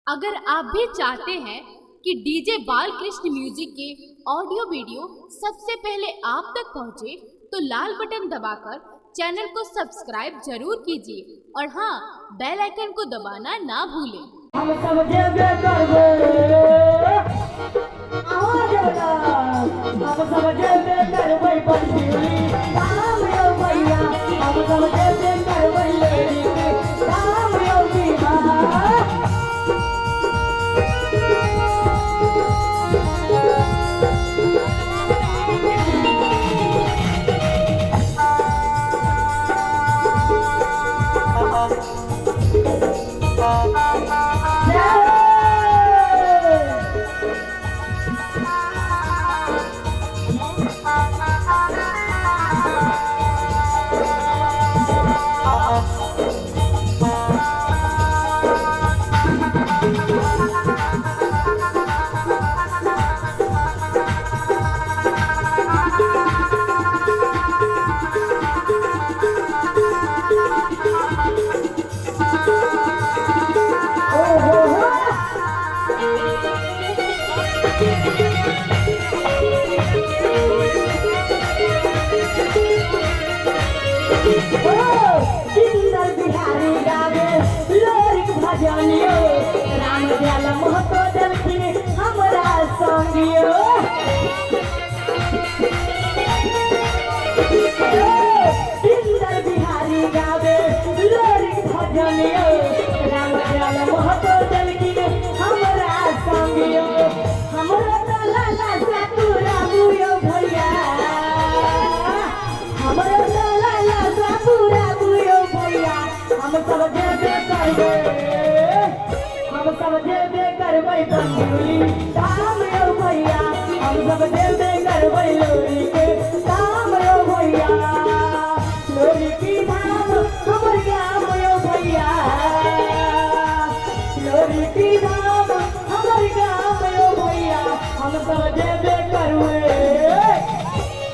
अगर आप भी चाहते हैं कि डीजे बालकृष्ण म्यूजिक के ऑडियो वीडियो सबसे पहले आप तक पहुंचे, तो लाल बटन दबाकर चैनल को सब्सक्राइब जरूर कीजिए और हाँ, बेल आइकन को दबाना ना भूलें। हम सब जेबे करबे, आवाज बता, हम सब जेबे करबे पंचूली, राम यो भैया, हम सब जेबे करबे लेडी, राम यो बीमा। बिहारी गावे लोरिक भजनियो, राम दयाल महतो देलखिन हमरा संगियो। सुंदर बिहारी गावे लोरिक भजनियो, राम दयाल महतो देलखिन हमरा संगियो। हमरा त लाला सातुरा बुयो भैया, हमरा त लाला सातुरा बुयो भैया। हम सब जेबे करबे, हम सब जेबे करबे पंचूली, राम यो भैया, हम सब जेबे करबे लोरी के, राम यो भैया। लोरी की धाम हमर गाम यो भैया, लोरी की धाम हमर गाम यो भैया। हम सब जेबे करबे,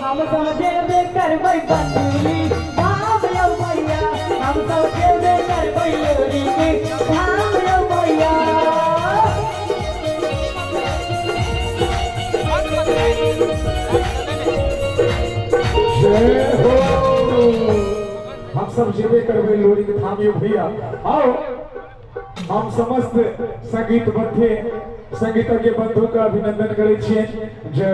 हम सब जेबे करबे पंचूली, राम यो भैया, हम सब जेबे करबे लोरी के, राम यो भैया। जय हो, हम सब जेबे करबे लोरी के थामियो भैया। आओ हम समस्त संगीत बंधु संगीतज्ञ बंधु का अभिनंदन करै छियनि जे